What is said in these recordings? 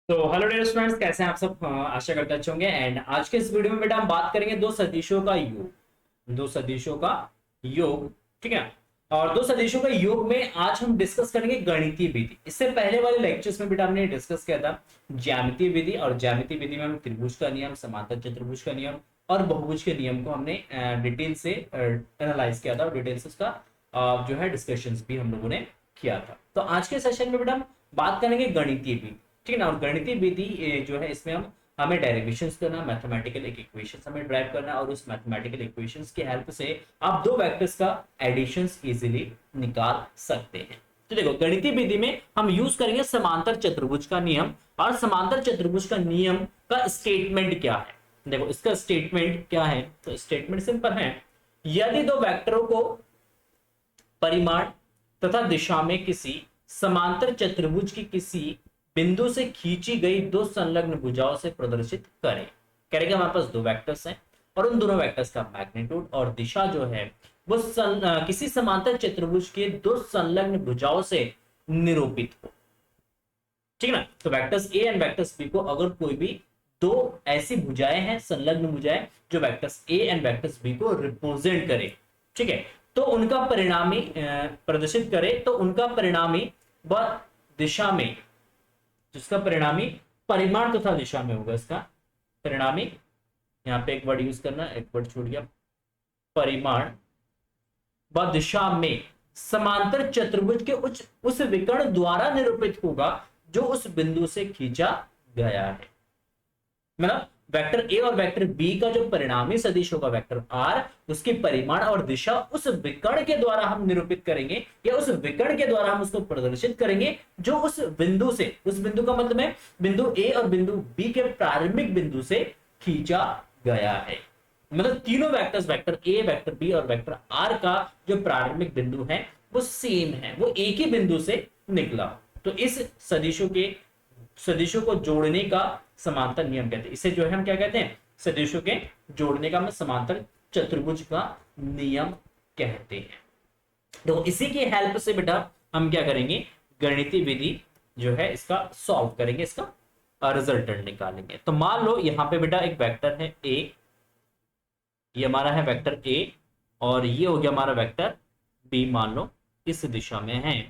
तो hello dear students, कैसे हैं आप सब। आशा करते अच्छे होंगे। एंड आज के इस वीडियो में बेटा हम बात करेंगे दो सदिशों का योग। दो सदिशों का योग, ठीक है। और दो सदिशों का योग में आज हम डिस्कस करेंगे गणितीय विधि। इससे पहले वाले लेक्चर्स में बेटा हमने डिस्कस किया था ज्यामितीय विधि, और ज्यामितीय विधि में हम त्रिभुज का नियम, समांतर चतुर्भुज का नियम और बहुभुज के नियम को हमने डिटेल से एनालाइज किया था, और डिटेल से उसका जो है डिस्कशंस भी हम लोगों ने किया था। तो आज के सेशन में बेटा हम बात करेंगे गणितीय विधि, ठीक है ना। और गणितीय विधि जो है इसमें हमें डेरिवेशंस करना, मैथमेटिकल एक इक्वेशंस हमें ड्राइव करना, और उस मैथमेटिकल इक्वेशंस की हेल्प से आप दो वेक्टर्स का एडिशंस इजीली निकाल सकते हैं। तो देखो, गणितीय विधि में हम यूज करेंगे समांतर चतुर्भुज का नियम। और समांतर चतुर्भुज का नियम का स्टेटमेंट क्या है, देखो इसका स्टेटमेंट क्या है। तो स्टेटमेंट सिंपल है, यदि दो वेक्टरों को परिमाण तथा दिशा में किसी समांतर चतुर्भुज की किसी बिंदु से खींची गई दो संलग्न भुजाओं से प्रदर्शित करें। करेंगे हमारे पास दो वेक्टर्स हैं, और उन दोनों वेक्टर्स का मैग्नीट्यूड और दिशा जो है वो किसी समांतर चतुर्भुज के दो संलग्न भुजाओं से निरूपित हो, ठीक है ना। तो vectors A and vectors B को अगर कोई भी दो ऐसी भुजाएं हैं, संलग्न भुजाएं, जो vectors A and vectors B को रिप्रेजेंट करे, ठीक है, तो उनका परिणामी प्रदर्शित करे, तो उनका परिणामी व दिशा में, जिसका परिणामी परिमाण तथा दिशा में होगा, इसका परिणामी, यहां पे एक वर्ड यूज करना, एक वर्ड छूट गया, परिमाण व दिशा में समांतर चतुर्भुज के उस विकर्ण द्वारा निरूपित होगा जो उस बिंदु से खींचा गया है। मतलब वेक्टर ए और वेक्टर बी का जो परिणामी सदिश होगा वेक्टर आर, उसकी परिमाण और दिशा उस विकर्ण के द्वारा हम निरूपित करेंगे, या उस विकर्ण के द्वारा हम उसको प्रदर्शित करेंगे जो उस बिंदु से, उस बिंदु का मतलब है बिंदु ए और बिंदु बी के प्रारंभिक बिंदु से खींचा गया है। मतलब तीनों vectors, vector A, vector B और वेक्टर आर का जो प्रारंभिक बिंदु है वो सेम है, वो एक ही बिंदु से निकला। तो इस सदिशों को जोड़ने का समांतर नियम कहते हैं। इसे जो है हम क्या कहते हैं, सदिशों के जोड़ने का, हम समांतर चतुर्भुज का नियम कहते हैं। तो इसी की हेल्प से बेटा हम क्या करेंगे, गणितीय विधि जो है इसका सॉल्व करेंगे, इसका रिजल्टेंट निकालेंगे। तो मान लो यहां पे बेटा एक वेक्टर है ए, ये हमारा है वेक्टर ए, और ये हो गया हमारा वेक्टर बी, मान लो इस दिशा में है।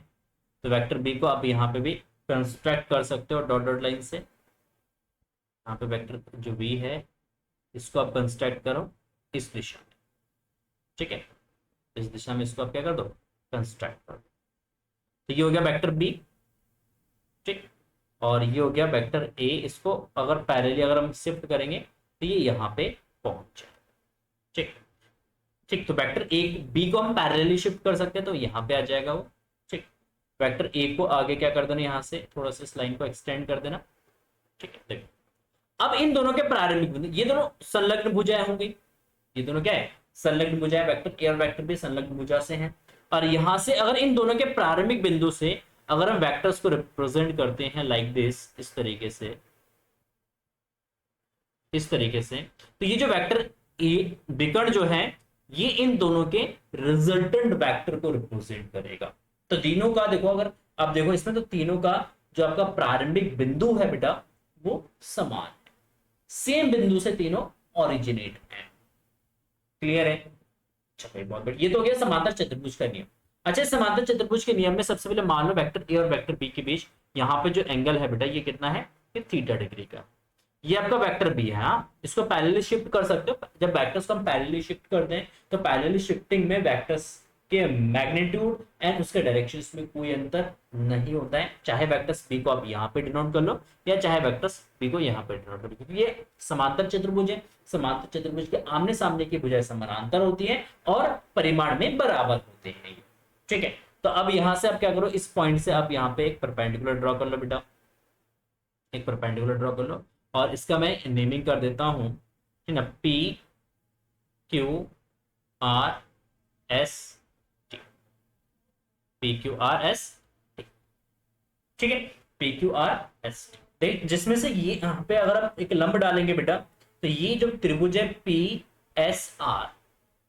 तो वेक्टर बी को आप यहां पे भी कंस्ट्रक्ट कर सकते हो डॉट डॉट लाइन से। यहाँ पे वेक्टर जो बी है इसको आप कंस्ट्रक्ट करो इस दिशा में, ठीक है, इस दिशा में इसको आप क्या कर दो, कंस्ट्रक्ट कर दो। तो ये हो गया वेक्टर बी, ठीक, और ये हो गया वेक्टर ए। इसको अगर पैरेलली अगर हम शिफ्ट करेंगे तो ये यहाँ पे पहुंच जाए, ठीक ठीक। तो वेक्टर ए बी को हम पैरेलली शिफ्ट कर सकते हैं, तो यहाँ पे आ जाएगा वो, ठीक। वेक्टर ए को आगे क्या कर देना, यहाँ से थोड़ा सा इस लाइन को एक्सटेंड कर देना, ठीक है। देखो अब इन दोनों के प्रारंभिक बिंदु, ये दोनों संलग्न भुजाएं होंगी, ये दोनों क्या है, संलग्न भुजाएं, वेक्टर ए और वेक्टर बी संलग्न भुजा से हैं। और यहां से अगर इन दोनों के प्रारंभिक बिंदु से अगर हम वेक्टर्स को रिप्रेजेंट करते हैं लाइक दिस, इस तरीके से, इस तरीके से, तो ये जो वेक्टर ए विकर्ण जो है ये इन दोनों के रिजल्टेंट वेक्टर को रिप्रेजेंट करेगा। तो तीनों का देखो, अगर आप देखो इसमें, तो तीनों का जो आपका प्रारंभिक बिंदु है बेटा वो समान है, सेम बिंदु से तीनों ओरिजिनेट है। क्लियर है? अच्छा भाई, बहुत बढ़िया। ये तो हो गया समांतर चतुर्भुज का नियम। अच्छा, समांतर चतुर्भुज के नियम में सबसे पहले मान लो वेक्टर ए और वेक्टर बी के बीच यहाँ पे जो एंगल है बेटा ये कितना है, ये थीटा डिग्री का। ये आपका वेक्टर बी है, हाँ, इसको पैरेलली शिफ्ट कर सकते हो। जब वेक्टर्स को हम पैरेलली शिफ्ट करते हैं तो पैरेलली शिफ्टिंग में वेक्टर्स के मैग्नीट्यूड एंड उसके डायरेक्शंस में कोई अंतर नहीं होता है। चाहे वेक्टर्स बी को आप यहाँ पे डिनोट कर लो, या चाहे वेक्टर्स बी को यहाँ पे डिनोट कर लो, क्योंकि ये समांतर चतुर्भुज है। समांतर चतुर्भुज के आमने सामने की भुजाएं समानांतर होती है और परिमाण में बराबर होते हैं, ठीक है। तो अब यहां से आप क्या करो, इस पॉइंट से आप यहाँ पे एक परपेंडिकुलर ड्रॉ कर लो बेटा, एक परपेंडिकुलर ड्रॉ कर लो, और इसका मैं नेमिंग कर देता हूं, ठीक है, P Q R S, P Q R S, ठीक है, पी क्यू आर एस, जिसमें से ये यहाँ पे अगर आप एक लंब डालेंगे बेटा, तो ये जो त्रिभुज है P S are,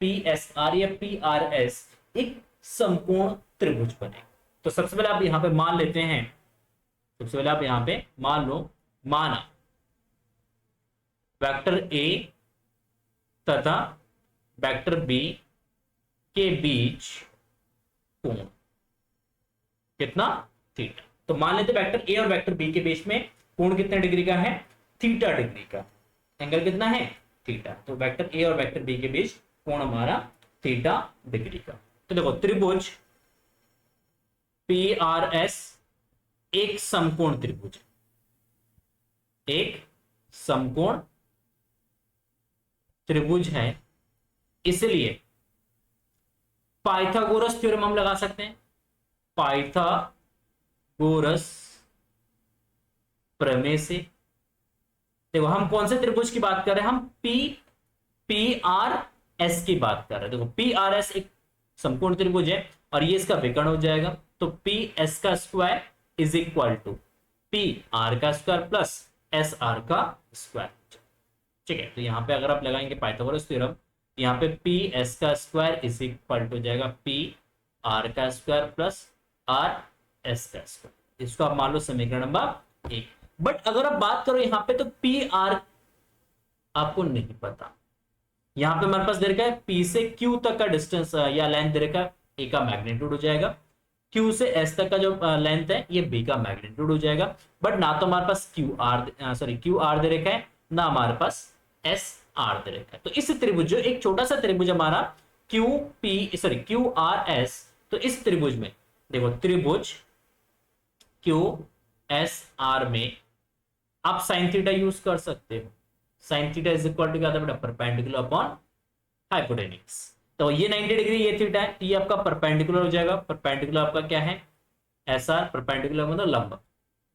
P S are या पी आर एस एक समकोण त्रिभुज बने। तो सबसे पहले आप यहाँ पे मान लेते हैं, सबसे पहले आप यहाँ पे मान लो माना वेक्टर ए तथा वेक्टर बी के बीच कोण कितना, थीटा। तो मान लेते वेक्टर ए और वेक्टर बी के बीच में कोण कितने डिग्री का है, थीटा डिग्री का। एंगल कितना है, थीटा। तो वेक्टर ए और वेक्टर बी के बीच कोण हमारा थीटा डिग्री का। तो देखो त्रिभुज पी आर एस एक समकोण त्रिभुज, एक समकोण त्रिभुज है, इसलिए पाइथागोरस थ्योरम हम लगा सकते हैं। पाइथागोरस प्रमेय से देखो हम कौन से त्रिभुज की बात कर रहे हैं, हम पी आर एस की बात कर रहे हैं। देखो पी आर एस एक समकोण त्रिभुज है और ये इसका विकर्ण हो जाएगा। तो पी एस का square is equal to P R का स्क्वायर प्लस एस आर का स्क्वायर। ठीक है, तो यहां पे अगर आप लगाएंगे पाइथागोरस थ्योरम, यहाँ पे पी एस का स्क्वायर इज इक्वल टू जाएगा पी आर का स्क्वायर प्लस आर एस का स्क्वायर। इसको आप मान लो समीकरण नंबर 1। बट अगर आप बात करो यहाँ पे, तो पी आर आपको नहीं पता। यहाँ पे हमारे पास दे रखा है पी से क्यू तक का डिस्टेंस या लेंथ दे रखा है, ए का मैग्नीट्यूड हो जाएगा। क्यू से एस तक का जो लेंथ है ये बी का मैग्नीट्यूड हो जाएगा। बट ना तो हमारे पास क्यू आर दे रखा है, ना हमारे पास एस आर दे रखा है। तो इस त्रिभुज, जो एक छोटा सा त्रिभुज हमारा क्यू आर एस, तो इस त्रिभुज में देखो त्रिभुज क्यू एस आर में आप साइन थीटा यूज कर सकते हो। Sine theta is equal to क्या था बेटा, परपेंडिकुलर अपॉन हाइपोटेनिक्स। तो ये 90 डिग्री ये थीटा है, ये आपका परपेंडिकुलर हो जाएगा। परपेंडिकुलर आपका क्या है, एस आर। परपेंडिकुलर मतलब लंब,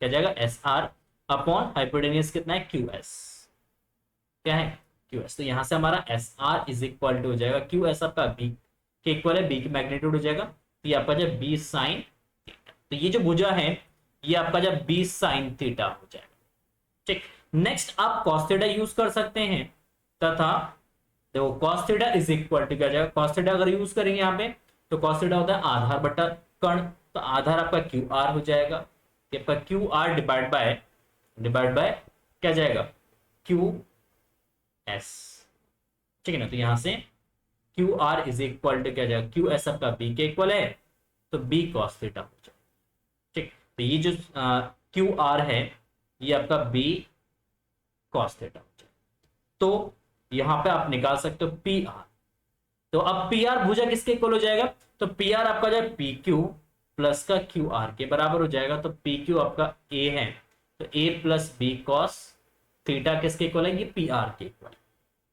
क्या जाएगा एस आर अपॉन हाइपोटेनियस कितना है, क्यू एस। क्या है, क्यू एस। तो यहां से हमारा S R is equal to हो जाएगा क्यू एस आपका बी के इक्वल है, बी की मैग्नीट्यूड हो जाएगा। तो ये आपका जब बी साइन थीटा, तो ये जो भुजा है ये आपका जब बी साइन थीटा हो जाएगा। ठीक, नेक्स्ट आप कॉस थीटा यूज कर सकते हैं, तथा देखो cos theta is equal to क्या जाएगा, कॉस थीटा अगर यूज करेंगे यहाँ पे, तो कॉस थीटा होता है आधार बटा कर्ण। तो आधार आपका क्यू आर हो जाएगा, आपका क्यू आर डिवाइड बाय क्या जाएगा, क्यू एस। ठीक है ना। तो यहां से Q R is equal to क्या जाएगा, क्यू एस आपका बी के इक्वल है, तो बी कॉस थीटा हो जाएगा। ठीक, तो ये जो क्यू आर है ये आपका बी कॉस थीटा हो जाएगा। तो यहां पे आप निकाल सकते हो पी आर। तो अब पी आर भुजा किसके इक्वल हो जाएगा, तो पी आर आपका जो है पी क्यू प्लस का क्यू आर के बराबर हो जाएगा। तो पी क्यू आपका ए है, तो A plus B cos theta किसके इक्वल है, ये पी आर के इक्वल।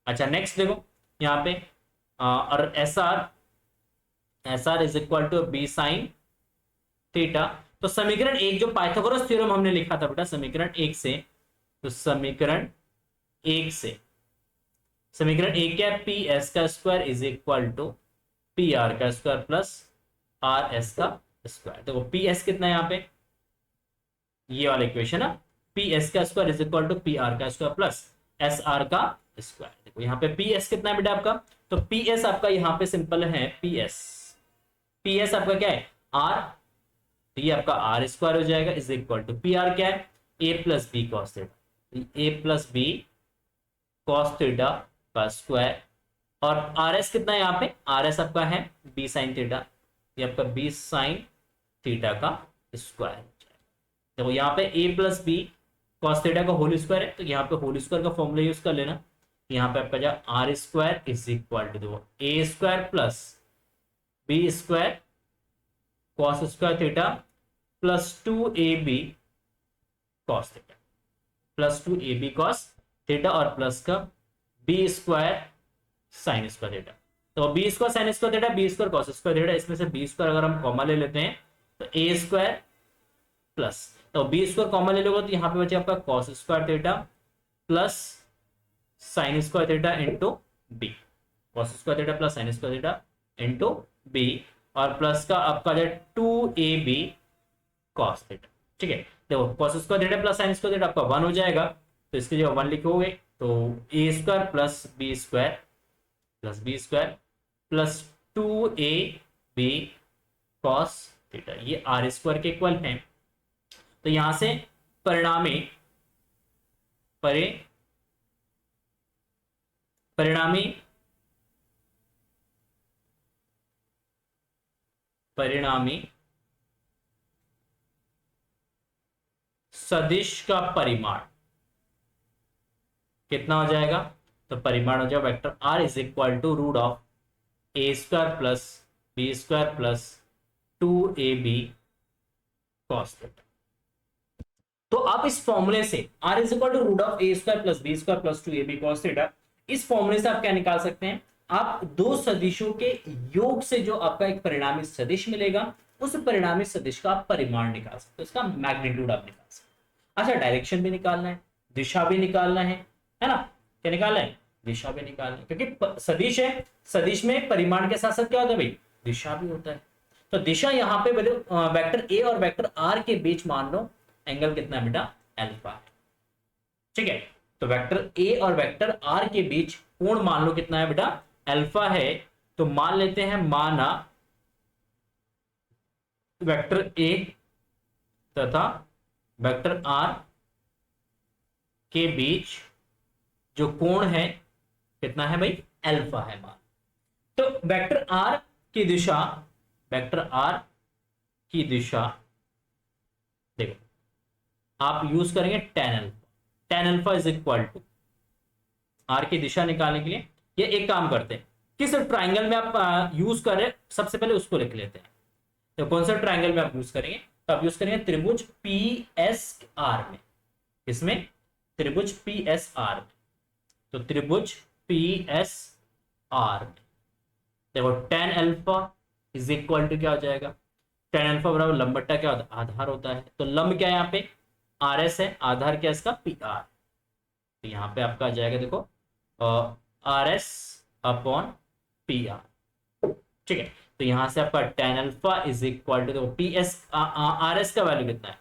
अच्छा नेक्स्ट देखो यहाँ पे और S R is equal to B sine theta. तो समीकरण 1 जो पाइथागोरस थ्योरम हमने लिखा था बेटा समीकरण 1 से, तो समीकरण 1 से समीकरण 1 क्या है, पी एस का square is equal to P R का स्क्वायर प्लस आर एस का स्क्वायर। देखो पी एस कितना है यहाँ पे, ये वाला इक्वेशन है, पी एस का square is equal to P R का स्क्वायर प्लस एस आर का स्क्वायर। देखो यहाँ पे पी एस कितना है बेटा आपका, तो पी एस आपका यहाँ पे सिंपल है पी एस आपका क्या है आर, तो ये आपका आर स्क्वायर हो जाएगा is equal to P R क्या है, A plus B cos theta, A plus B cos theta का स्क्वायर। और आर एस कितना है यहाँ पे, आर एस आपका है बी साइन थीटा, ये आपका बी साइन थीटा का स्क्वायर हो जाएगा। देखो यहाँ पे A plus B cos theta का होल स्क्वायर है, तो यहाँ पे होल स्क्वायर का फॉर्मूला यूज कर लेना। यहाँ पे आपका जो R square is equal to देखो ए square plus B square cos square theta plus 2ab cos theta, plus 2ab cos theta और प्लस का B square sine square theta. तो B square sine square theta, B square cos square theta, इसमें से B square अगर हम common ले लेते हैं तो ए स्क्वायर प्लस, तो बी स्क्वायर कॉमन ले लोगे तो यहाँ पे बचे आपका cos square theta plus sine square theta into B, cos square theta plus sine square theta into B, और प्लस का आपका जो 2ab कॉस थीटा। ठीक है, देखो cos square theta plus sine square theta आपका 1 हो जाएगा, तो इसके जो 1 लिखोगे तो ए square plus B square plus 2ab cos theta, ये आर स्क्वायर के इक्वल है। तो यहां से परिणामी परि परिणामी परिणामी सदिश का परिमाण कितना हो जाएगा? तो परिमाण हो जाएगा vector R is equal to root of A square plus B square plus 2ab cos theta. तो आप इस फॉर्मूले से r is equal to root of A square plus B square plus 2ab cos theta, इस फॉर्मूले से आप क्या निकाल सकते हैं? आप दो सदिशों के योग से जो आपका एक परिणामी सदिश मिलेगा, उस परिणामी सदिश का आप परिमाण निकाल सकते हो, इसका मैग्नीट्यूड आप निकाल सकते हो। अच्छा, डायरेक्शन भी निकालना है, दिशा भी निकालना है ना? क्या निकालना है? दिशा भी निकालना है, क्योंकि सदिश है, सदिश में परिमाण के साथ साथ क्या होता है भाई? दिशा भी होता है। तो दिशा यहाँ पे वेक्टर ए और वेक्टर आर के बीच मान लो एंगल कितना है बेटा? अल्फा है। ठीक है, तो वेक्टर ए और वेक्टर आर के बीच कोण मान लो कितना है बेटा? अल्फा है। तो मान लेते हैं, माना वेक्टर ए तथा वेक्टर आर के बीच जो कोण है कितना है भाई? अल्फा है मान। तो वेक्टर आर की दिशा, वेक्टर आर की दिशा देखो, आप यूज करेंगे tan alpha. Tan alpha is equal to, R की दिशा निकालने के लिए ये एक काम करते हैं, किस ट्राइंगल में आप यूज कर रहे हैं सबसे पहले उसको लिख लेते हैं। तो कौन सा ट्राइंगल में आप यूज करेंगे? तो आप यूज करेंगे त्रिभुज पी एस आर में। इसमें त्रिभुज पी एस आर में, तो त्रिभुज पी एस आर में देखो tan alpha is equal to क्या हो जाएगा? टेन अल्फा बराबर लंब बट्टा क्या होता है? आधार होता है। तो लंब क्या है यहाँ पे? आर एस है, आधार क्या है इसका? P R. तो यहाँ पे आपका आ जाएगा देखो R S upon P R. ठीक है, तो यहां से आपका tan alpha is equal to, देखो पी एस आर एस का वैल्यू कितना है?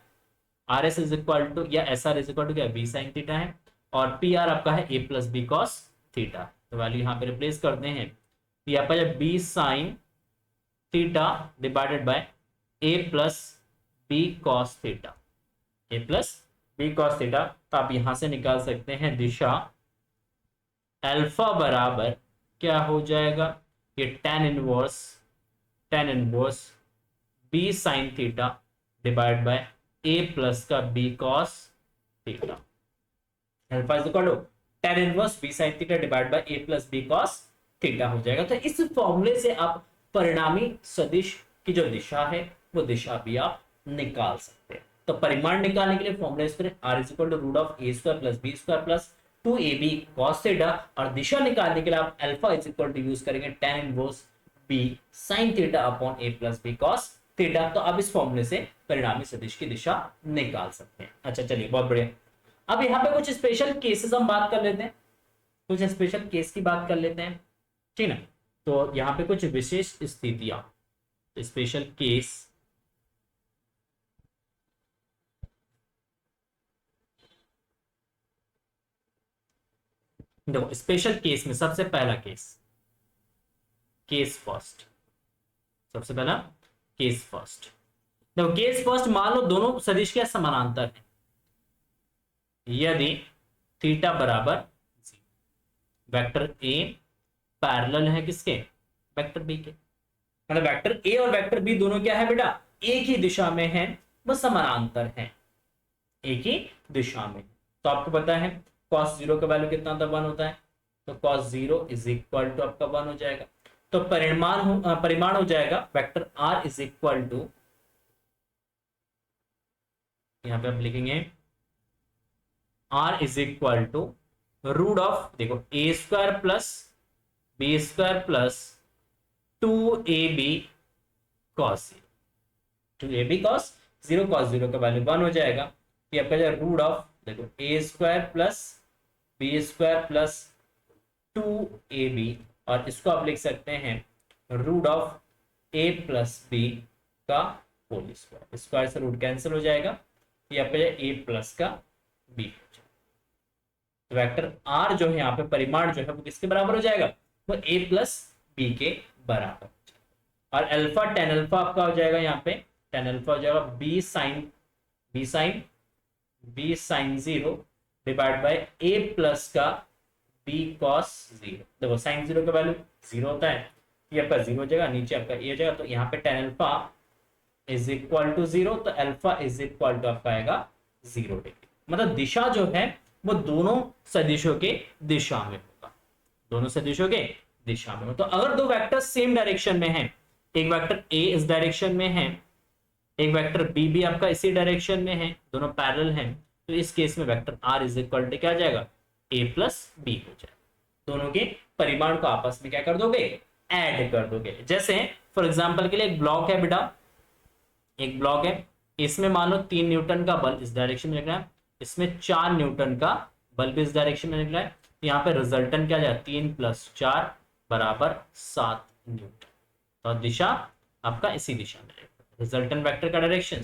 R S is equal to या S R is equal to क्या? बी साइन थीटा है, और पी आर आपका है A plus B cos theta. तो वैल्यू यहाँ पे रिप्लेस करते हैं, तो आपका जब B sine theta divided by A plus B cos theta, A plus B cos theta. तो आप यहां से निकाल सकते हैं दिशा अल्फा बराबर क्या हो जाएगा? ये tan inverse b sine theta divide by A plus का B cos theta. Alpha is equal to tan inverse b sine theta divide by A plus B cos theta हो जाएगा। तो इस फॉर्मूले से आप परिणामी सदिश की जो दिशा है वो दिशा भी आप निकाल सकते हैं। तो परिमाण निकालने के लिए फॉर्मूला इस पर R is equal to root of A square plus B square plus 2ab cos theta, और दिशा निकालने के लिए आप alpha is equal to use करेंगे tan inverse b sin theta upon a plus b cos theta. तो आप इस फॉर्मूले से परिणामी सदिश की दिशा निकाल सकते हैं। अच्छा चलिए, बहुत बढ़िया। अब यहाँ पे कुछ स्पेशल केसेस हम बात कर लेते हैं, कुछ स्पेशल केस की बात कर लेते हैं, ठीक ना? तो यहाँ पे कुछ विशेष स्थितियां, स्पेशल केस, देखो स्पेशल केस में सबसे पहला केस फर्स्ट, सबसे पहला केस फर्स्ट। देखो केस फर्स्ट, मान लो दोनों सदिश क्या समानांतर है, यदि थीटा बराबर वेक्टर ए पैरेलल है किसके? वेक्टर बी के। मतलब वेक्टर ए और वेक्टर बी दोनों क्या है बेटा? एक ही दिशा में है, वो समानांतर है, एक ही दिशा में। तो आपको पता है cos 0 का वैल्यू कितना होता है? 1 होता है। तो cos 0 इज इक्वल टू आपका 1 हो जाएगा। तो परिमाण हो जाएगा vector r is equal to, यहां पे आप लिखेंगे r is equal to root of, देखो ए square plus B square plus 2ab cos 2ab cos 0, cos 0 का वैल्यू 1 हो जाएगा। ये आपका जो रूट ऑफ, देखो ए square plus B square plus 2ab, और इसको आप लिख सकते हैं root of a plus b का होल स्क्वायर। स्क्वायर से रूट कैंसिल हो जाएगा, ये आपका ए प्लस का बी हो जाएगा। तो वेक्टर आर जो है यहाँ पे परिमाण जो है वो किसके बराबर हो जाएगा? वो ए प्लस बी के बराबर। और अल्फा टेन अल्फा आपका हो जाएगा, यहाँ पे टेन अल्फा हो जाएगा B sine 0 divide by A plus का बी कॉस जीरो। देखो साइन जीरो का वैल्यू जीरो होता है, ये आपका जीरो हो जाएगा, नीचे आपका ये हो जाएगा, तो यहाँ पे tan alpha is equal to zero, तो अल्फा इज इक्वल टू आपका आएगा 0 डिग्री। मतलब दिशा जो है वो दोनों सदिशों के दिशा में होगा, दोनों सदिशों के दिशा में हो। तो अगर दो वेक्टर सेम डायरेक्शन में हैं, एक वेक्टर ए इस डायरेक्शन में है, एक वेक्टर बी भी आपका इसी डायरेक्शन में है, दोनों पैरेलल हैं, तो इस केस में vector R is equal to क्या आ जाएगा, ए प्लस बी हो जाएगा। दोनों के परिमाण को आपस में क्या कर दोगे, ऐड कर दोगे। जैसे फॉर एग्जांपल के लिए एक ब्लॉक है बेटा, एक ब्लॉक है, इसमें मान लो 3 न्यूटन का बल इस डायरेक्शन में लग रहा है, इसमें 4 न्यूटन का बल भी इस डायरेक्शन में लग रहा है, यहाँ पे रिजल्टेंट क्या जाए, 3 + 4 = 7 न्यूटन। तो दिशा आपका इसी दिशा में रहेगा, रिजल्टेंट वेक्टर का डायरेक्शन।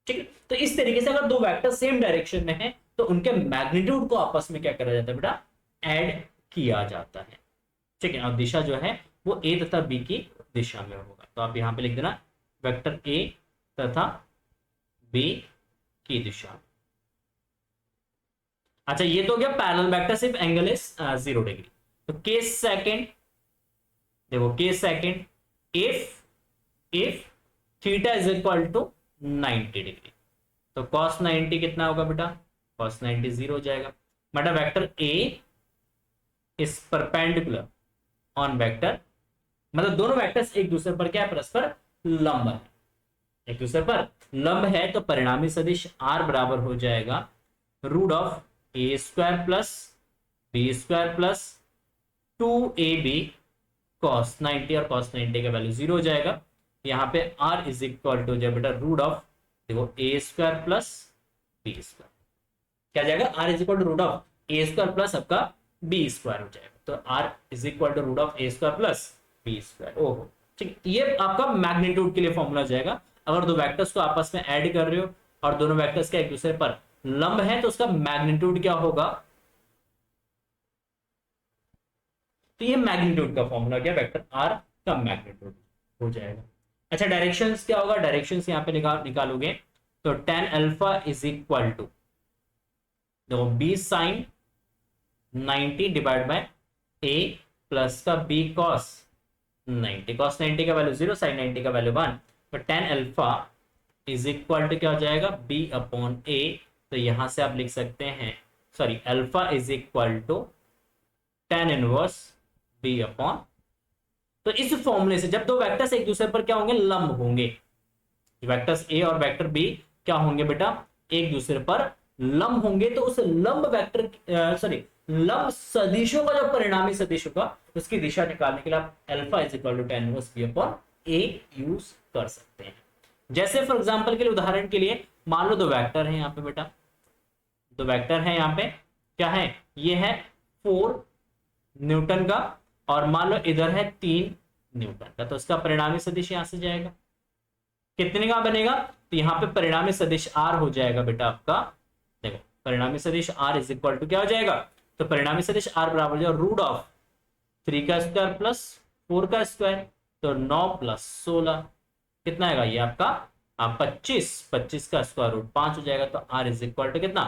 ठीक है, तो इस तरीके से अगर दो वेक्टर सेम डायरेक्शन में है तो उनके मैग्नीट्यूड को आपस में क्या करा जाता है बेटा, ऐड किया जाता है। ठीक है, और दिशा जो है वो ए तथा बी की दिशा में होगा। तो आप यहां पे लिख देना वेक्टर ए तथा बी की दिशा। अच्छा, ये तो हो गया पैरेलल वेक्टर, सिर्फ एंगल इज 0 डिग्री। तो केस सेकंड देखो, case second, if theta is equal to 90 degree, तो cos 90 कितना होगा बेटा, cos 90 0 हो जाएगा। मतलब vector A is perpendicular on vector, मतलब दोनों वेक्टर्स एक दूसरे पर क्या है, परस्पर लंब है, एक दूसरे पर लंब है, तो परिणामी सदिश r बराबर हो जाएगा √a² plus b² plus 2ab cos 90, और cos 90 का वैल्यू 0 हो जाएगा। यहाँ पे r इज इक्वल टू जो बेटा देखो a² प्लस b², क्या जाएगा, r is equal to √a² plus आपका b² हो जाएगा। तो r is equal to √a² plus b²। ओहो, ठीक, ये आपका मैग्नीट्यूड के लिए फॉर्मूला जाएगा। अगर दो वेक्टर्स को आपस में ऐड कर रहे हो और दोनों वेक्टर्स का एक दूसरे पर लंब है, तो उसका मैग्नीट्यूड क्या होगा, तो ये मैग्नीट्यूड का फॉर्मूला क्या, वेक्टर r का मैग्नीट्यूड हो जाएगा। अच्छा, डायरेक्शंस क्या होगा, डायरेक्शंस यहां पे निकालोगे तो tan alpha is equal to देखो b sin 90 divide by a plus का b cos 90, cos 90 का वैल्यू 0, sin 90 का वैल्यू 1, तो tan alpha is equal to क्या हो जाएगा, b/a। तो यहां से आप लिख सकते हैं, sorry, alpha is equal to tan inverse b/, तो इस फॉर्मूले से जब दो वेक्टर्स एक दूसरे पर क्या होंगे, लंब होंगे, वेक्टर्स ए और वेक्टर बी क्या होंगे बेटा, एक दूसरे पर लंब होंगे, तो उस लंब वेक्टर सॉरी लंब सदिशों का जो परिणामी सदिश होगा उसकी दिशा निकालने के लिए आप alpha is equal to tan inverse b/a use कर सकते हैं। जैसे फॉर एग्जांपल के लिए, उदाहरण के लिए मान लो दो वेक्टर है यहाँ पे बेटा, दो वेक्टर है यहाँ पे, क्या है, ये है 4 न्यूटन का और मान लो इधर है 3 न्यूटन का, तो उसका परिणामी सदिश यहां से जाएगा, कितने का बनेगा, तो यहाँ पे परिणामी सदिश r हो जाएगा बेटा आपका, देखो परिणामी सदिश r इज इक्वल टू क्या हो जाएगा, तो परिणामी सदिश r बराबर हो जाएगा √3² प्लस 4 का स्क्वायर, तो 9 + 16 कितना आएगा, ये आपका 25 का स्क्वायर रूट 5 हो जाएगा, तो r इज इक्वल टू कितना,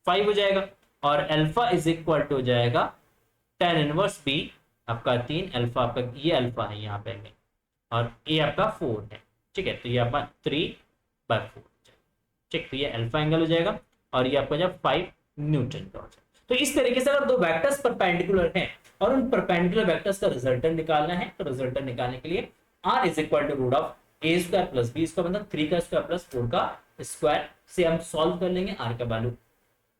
5 हो जाएगा। और अल्फा इज इक्वल टू हो जाएगा tan इनवर्स b आपका 3, अल्फा आपका ये अल्फा है यहाँ पे, और ए आपका 4 है, ठीक है, तो ये आपका 3/4 हो जाएगा। ठीक, तो ये अल्फा एंगल हो जाएगा और ये आपका जब 5 न्यूटन का हो जाएगा। तो इस तरीके से अगर दो वेक्टर्स परपेंडिकुलर हैं और उन परपेंडिकुलर वेक्टर्स का रिजल्टेंट निकालना है, तो रिजल्टेंट निकालने के लिए r is equal to √a² plus b² मतलब 3 का स्क्वायर प्लस 4 का स्क्वायर से हम सॉल्व कर लेंगे। r का वैल्यू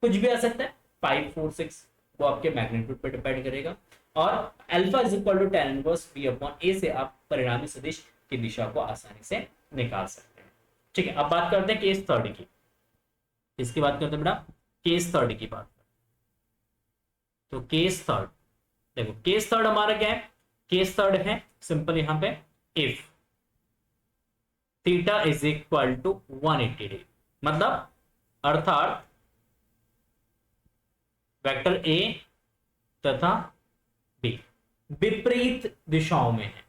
कुछ भी आ सकता है, 5, 4, 6, वो आपके मैग्नीट्यूड पर डिपेंड करेगा। और alpha is equal to tan inverse b/a से आप परिणामी सदिश की दिशा को आसानी से निकाल सकते हैं। ठीक है, अब बात करते हैं केस थर्ड की। इसकी बात करते हैं बेटा, केस थर्ड की बात। तो केस थर्ड देखो, केस थर्ड हमारा क्या है, केस थर्ड है सिंपल यहां पे if theta is equal to 180 degree, मतलब अर्थात वेक्टर ए तथा बी विपरीत दिशाओं में है,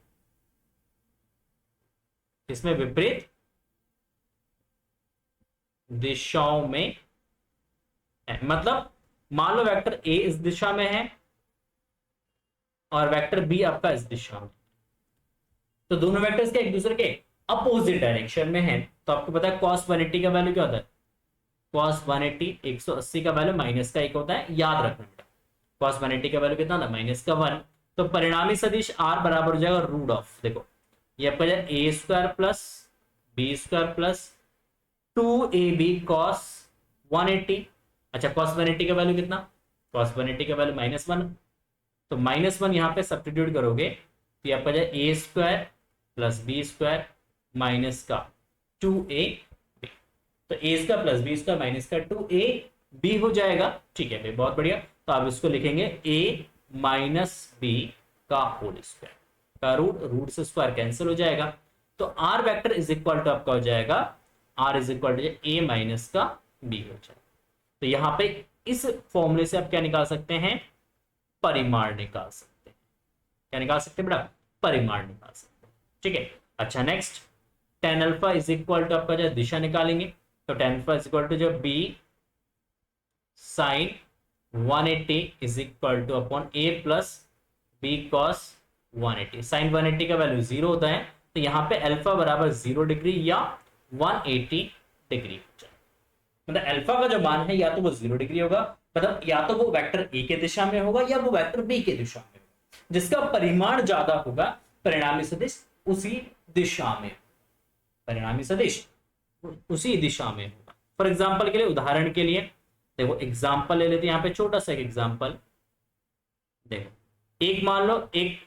इसमें विपरीत दिशाओं में मतलब मान लो वेक्टर ए इस दिशा में है और वेक्टर बी आपका इस दिशा में, तो दोनों वेक्टर्स के एक दूसरे के अपोजिट डायरेक्शन में है, तो आपको पता है cos 180 का वैल्यू क्या होता है, cos 180 180 का वैल्यू माइनस का 1 होता है, याद रखना बेटा। cos 180 का वैल्यू कितना था, माइनस का 1। तो परिणामी सदिश r बराबर हो जाएगा रूट ऑफ, देखो ये आपका a square plus B square plus 2ab cos 180। अच्छा cos 180 का वैल्यू कितना, cos 180 का वैल्यू -1, तो -1 यहां पे सब्स्टिट्यूट करोगे तो ये आपका a square plus B square minus का 2a, तो ए square plus B square minus का 2ab हो जाएगा। ठीक है भाई, बहुत बढ़िया। तो आप इसको लिखेंगे a माइनस बी का होल स्क्वायर का रूट, रूट से स्क्वायर कैंसिल हो जाएगा, तो r vector is equal to आपका हो जाएगा r is equal to a minus का b हो जाएगा। तो यहां पे इस फॉर्मूले से आप क्या निकाल सकते हैं, परिमाण निकाल सकते हैं। क्या निकाल सकते हैं बेटा, परिमाण निकाल सकते हैं। ठीक है, अच्छा next tan alpha is equal to आपका जो दिशा निकालेंगे, तो tan alpha is equal to जो b sine 180 is equal to upon a plus b cos 180। Sine 180 का वैल्यू 0 होता है, तो यहाँ पे अल्फा बराबर 0 डिग्री या 180 डिग्री हो जाए। मतलब अल्फा का जो मान है या तो वो 0 डिग्री होगा, मतलब या तो वो वेक्टर ए के दिशा में होगा या वो वेक्टर बी के दिशा में होगा, जिसका परिमाण ज्यादा होगा परिणामी सदिश उसी दिशा में, परिणामी सदिश उसी दिशा में होगा। फॉर एग्जाम्पल के लिए, उदाहरण के लिए देखो एग्जाम्पल ले लेते हैं, यहाँ पे छोटा सा एक एग्जाम्पल देखो। एक मान लो एक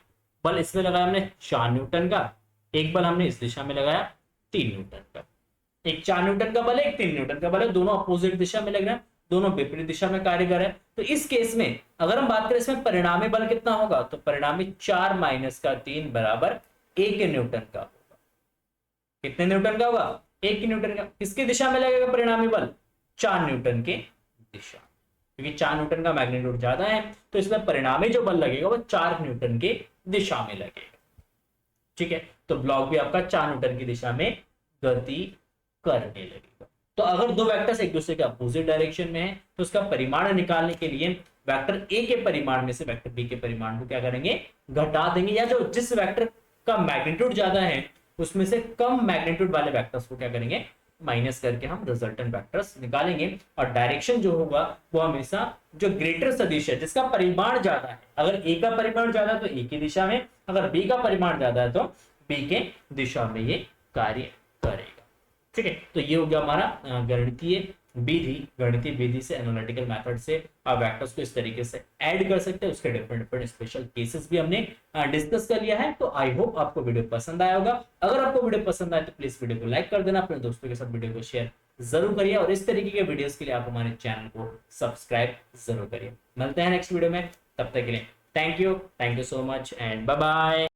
बल इसमें लगाया हमने 4 न्यूटन का, एक बल हमने इस दिशा में लगाया 3 न्यूटन का। एक 4 न्यूटन का बल है, एक 3 न्यूटन का बल है, दोनों अपोजिट दिशा में लग रहे हैं, दोनों विपरीत दिशा में कार्य कर रहे हैं। तो इस केस में अगर हम बात करें इसमें परिणामी बल कितना होगा, तो परिणामी 4 माइनस का 3 बराबर 1 न्यूटन का होगा। कितने न्यूटन का होगा, 1 न्यूटन का। किसकी दिशा में लगेगा परिणामी बल, 4 न्यूटन के दिशा, क्योंकि 4 न्यूटन का मैग्नीट्यूड ज्यादा है, तो इसमें परिणामी जो बल लगेगा वो 4 न्यूटन के दिशा में लगेगा। ठीक है, तो ब्लॉक भी आपका 4 न्यूटन की दिशा में गति करने लगेगा। तो अगर दो वेक्टर्स एक दूसरे के अपोजिट डायरेक्शन में है, तो उसका परिमाण निकालने के लिए वेक्टर ए के परिमाण में से वेक्टर बी के परिमाण को क्या करेंगे, घटा देंगे, या जो जिस वेक्टर का मैग्नीट्यूड ज्यादा है उसमें से कम मैग्नीट्यूड वाले वेक्टर्स को क्या करेंगे, माइनस करके हम रिजल्टेंट वेक्टर्स निकालेंगे। और डायरेक्शन जो होगा वो हमेशा जो ग्रेटर सदिश है जिसका परिमाण ज्यादा है, अगर ए का परिमाण ज्यादा है तो ए की दिशा में, अगर बी का परिमाण ज्यादा है तो बी के दिशा में ये कार्य करेगा। ठीक है, तो ये हो गया हमारा गणितीय विधि से, एनालिटिकल मेथड से आप वेक्टर्स को इस तरीके से ऐड कर सकते हैं। उसके डिफरेंट डिफरेंट स्पेशल केसेस भी हमने डिस्कस कर लिया है। तो आई होप आपको वीडियो पसंद आया होगा। अगर आपको वीडियो पसंद आए तो प्लीज वीडियो को लाइक कर देना, अपने दोस्तों के साथ वीडियो को शेयर जरूर करिए, और इस तरीके के वीडियोस के लिए आप हमारे चैनल को सब्सक्राइब जरूर करिए। मिलते हैं नेक्स्ट वीडियो में, तब तक के लिए thank you so much and bye bye.